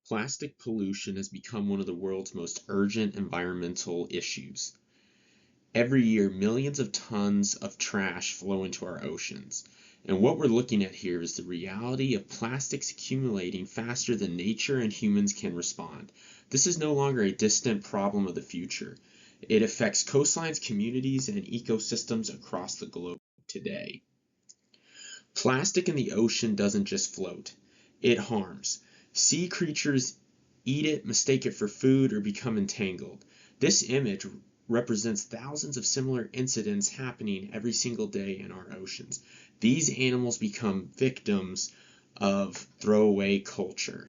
Plastic pollution has become one of the world's most urgent environmental issues. Every year, millions of tons of trash flow into our oceans. And what we're looking at here is the reality of plastics accumulating faster than nature and humans can respond. This is no longer a distant problem of the future. It affects coastlines, communities, and ecosystems across the globe today. Plastic in the ocean doesn't just float, it harms. Sea creatures eat it, mistake it for food, or become entangled. This image represents thousands of similar incidents happening every single day in our oceans. These animals become victims of throwaway culture.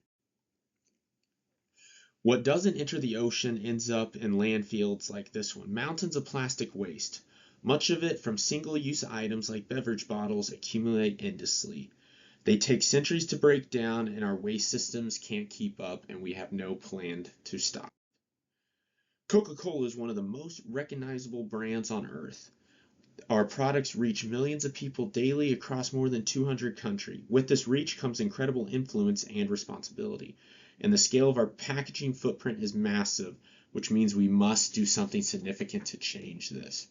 What doesn't enter the ocean ends up in landfills like this one. Mountains of plastic waste. Much of it from single-use items like beverage bottles accumulate endlessly. They take centuries to break down, and our waste systems can't keep up, and we have no plan to stop. Coca-Cola is one of the most recognizable brands on earth. Our products reach millions of people daily across more than 200 countries. With this reach comes incredible influence and responsibility. And the scale of our packaging footprint is massive, which means we must do something significant to change this.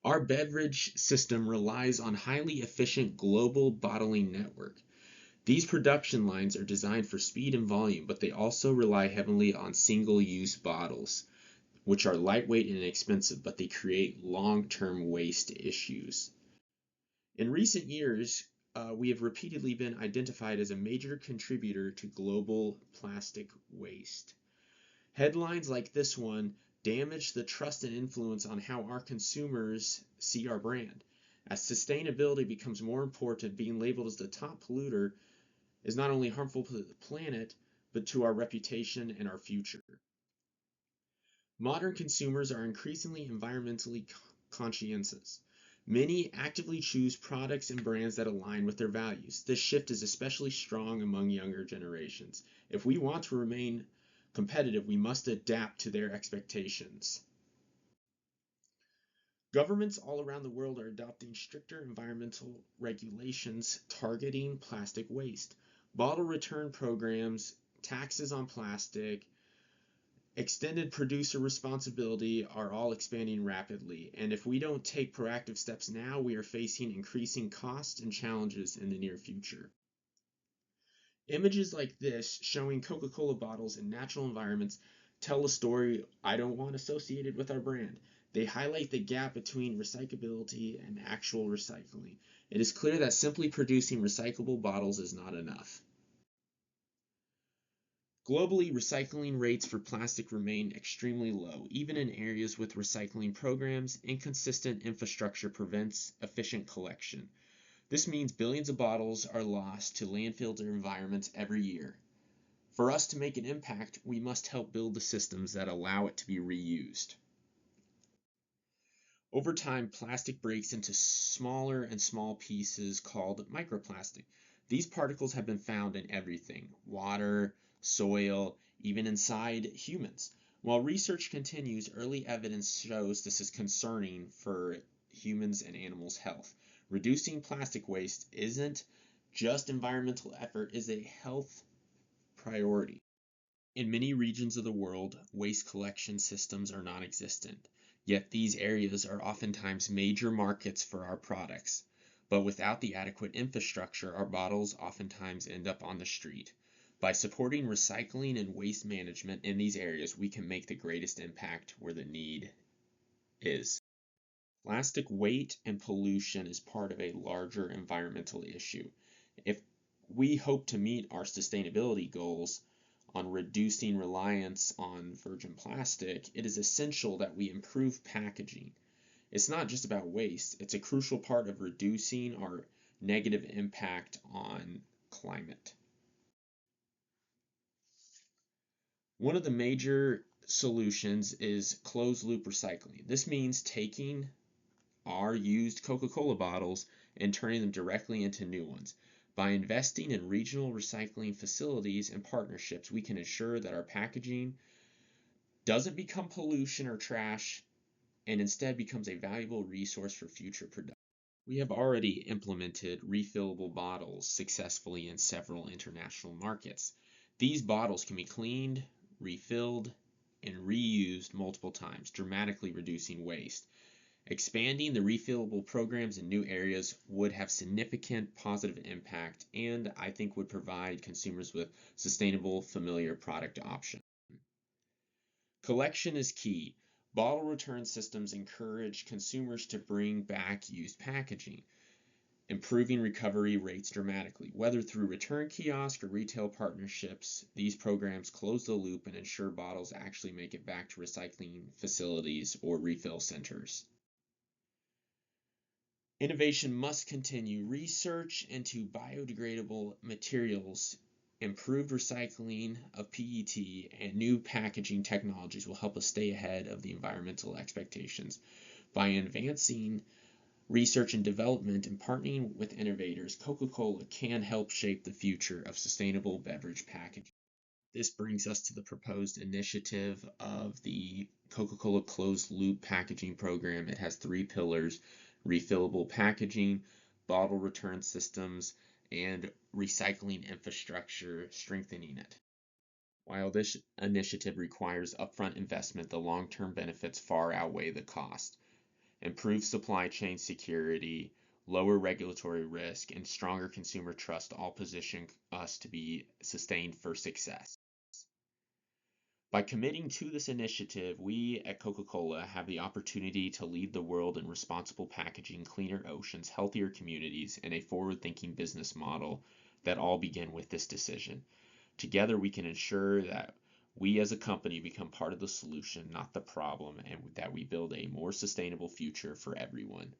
Our beverage system relies on highly efficient global bottling network. These production lines are designed for speed and volume, but they also rely heavily on single-use bottles, which are lightweight and inexpensive, but they create long-term waste issues. In recent years, we have repeatedly been identified as a major contributor to global plastic waste. Headlines like this one damage the trust and influence on how our consumers see our brand. As sustainability becomes more important, being labeled as the top polluter is not only harmful to the planet, but to our reputation and our future. Modern consumers are increasingly environmentally conscientious. Many actively choose products and brands that align with their values. This shift is especially strong among younger generations. If we want to remain competitive, we must adapt to their expectations. Governments all around the world are adopting stricter environmental regulations targeting plastic waste. Bottle return programs, taxes on plastic, extended producer responsibility are all expanding rapidly, and if we don't take proactive steps now, we are facing increasing costs and challenges in the near future. Images like this showing Coca-Cola bottles in natural environments tell a story I don't want associated with our brand. They highlight the gap between recyclability and actual recycling. It is clear that simply producing recyclable bottles is not enough. Globally, recycling rates for plastic remain extremely low. Even in areas with recycling programs, inconsistent infrastructure prevents efficient collection. This means billions of bottles are lost to landfills or environments every year. For us to make an impact, we must help build the systems that allow it to be reused. Over time, plastic breaks into smaller and small pieces called microplastic. These particles have been found in everything: water, soil, even inside humans. While research continues, early evidence shows this is concerning for humans and animals' health. Reducing plastic waste isn't just environmental effort, it is a health priority. In many regions of the world, waste collection systems are non-existent. Yet these areas are oftentimes major markets for our products. But without the adequate infrastructure, our bottles oftentimes end up on the street. By supporting recycling and waste management in these areas, we can make the greatest impact where the need is. Plastic weight and pollution is part of a larger environmental issue. If we hope to meet our sustainability goals on reducing reliance on virgin plastic, it is essential that we improve packaging. It's not just about waste, it's a crucial part of reducing our negative impact on climate. One of the major solutions is closed loop recycling. This means taking our used Coca-Cola bottles and turning them directly into new ones. By investing in regional recycling facilities and partnerships, we can ensure that our packaging doesn't become pollution or trash and instead becomes a valuable resource for future production. We have already implemented refillable bottles successfully in several international markets. These bottles can be cleaned, refilled, and reused multiple times, dramatically reducing waste. Expanding the refillable programs in new areas would have significant positive impact and I think would provide consumers with sustainable, familiar product options. Collection is key. Bottle return systems encourage consumers to bring back used packaging, improving recovery rates dramatically. Whether through return kiosk or retail partnerships, these programs close the loop and ensure bottles actually make it back to recycling facilities or refill centers. Innovation must continue. Research into biodegradable materials, improved recycling of PET, and new packaging technologies will help us stay ahead of the environmental expectations. By advancing research and development and partnering with innovators, Coca-Cola can help shape the future of sustainable beverage packaging. This brings us to the proposed initiative of the Coca-Cola Closed Loop Packaging Program. It has 3 pillars: refillable packaging, bottle return systems, and recycling infrastructure, strengthening it. While this initiative requires upfront investment, the long-term benefits far outweigh the cost. Improved supply chain security, lower regulatory risk, and stronger consumer trust all position us to be sustained for success. By committing to this initiative, we at Coca-Cola have the opportunity to lead the world in responsible packaging, cleaner oceans, healthier communities, and a forward-thinking business model that all begin with this decision. Together, we can ensure that we as a company become part of the solution, not the problem, and that we build a more sustainable future for everyone.